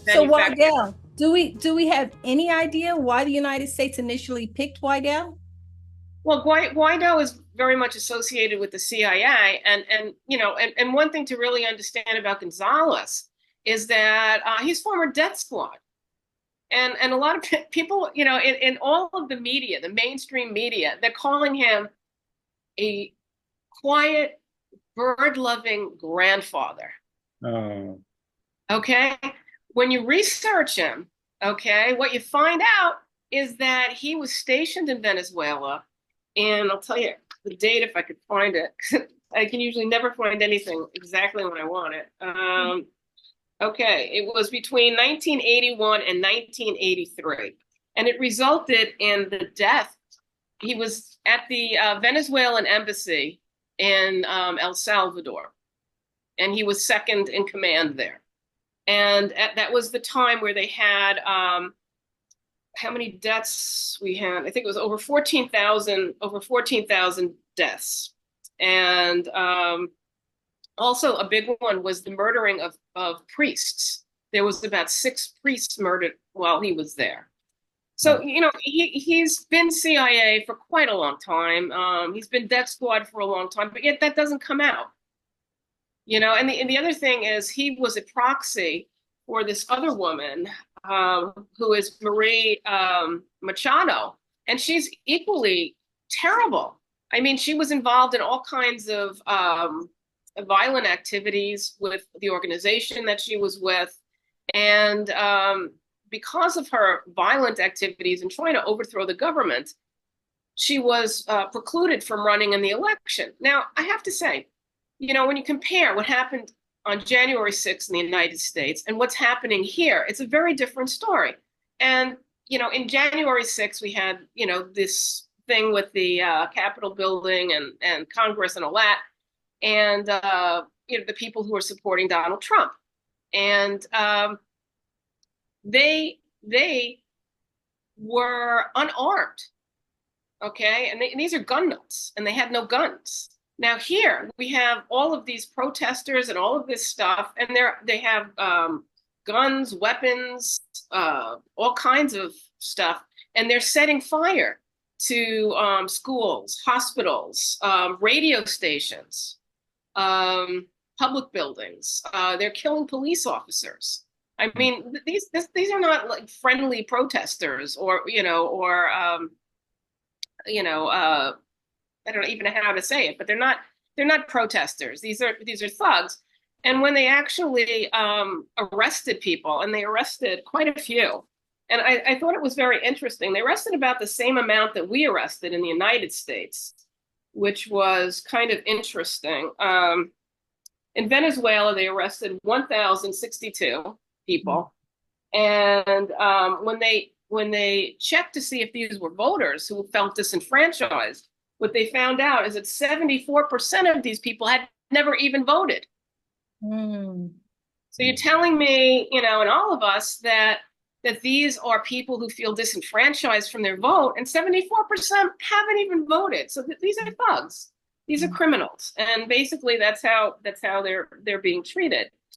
So manufactured. Wydell, do we have any idea why the United States initially picked Wydell? Well, Guaido is very much associated with the CIA, and one thing to really understand about Gonzalez is that he's former death squad, and a lot of people, in all of the media, the mainstream media, they're calling him a quiet, bird-loving grandfather. Oh, Okay, when you research him, okay, what you find out is that he was stationed in Venezuela, and I'll tell you the date if I could find it. I can usually never find anything exactly when I want it. Okay, it was between 1981 and 1983, and it resulted in the death. He was at the Venezuelan embassy in El Salvador, and he was second in command there. And that was the time where they had how many deaths we had? I think it was over 14,000 deaths. And also a big one was the murdering of priests. There was about 6 priests murdered while he was there. So, he's been CIA for quite a long time. He's been death squad for a long time, but yet that doesn't come out. And the other thing is he was a proxy for this other woman who is Marie Machado, and she's equally terrible. I mean, she was involved in all kinds of violent activities with the organization that she was with, and because of her violent activities and trying to overthrow the government, she was precluded from running in the election. Now, I have to say, when you compare what happened on January 6th in the United States and what's happening here, it's a very different story. And, in January 6th, we had, this thing with the Capitol building and Congress and all that, and, the people who are supporting Donald Trump. And they were unarmed, okay? And these are gun nuts, and they had no guns. Now here we have all of these protesters and all of this stuff, and they have guns, weapons, all kinds of stuff, and they're setting fire to schools, hospitals, radio stations, public buildings. They're killing police officers. I mean, these are not like friendly protesters, or I don't even know how to say it, but they're not protesters. These are thugs. And when they actually arrested people, and they arrested quite a few, and I thought it was very interesting. They arrested about the same amount that we arrested in the United States, which was kind of interesting. In Venezuela, they arrested 1,062 people, and when they checked to see if these were voters who felt disenfranchised, what they found out is that 74% of these people had never even voted. Mm. So you're telling me, and all of us, that these are people who feel disenfranchised from their vote, and 74% haven't even voted. So these are thugs. These are criminals, and basically that's how they're being treated.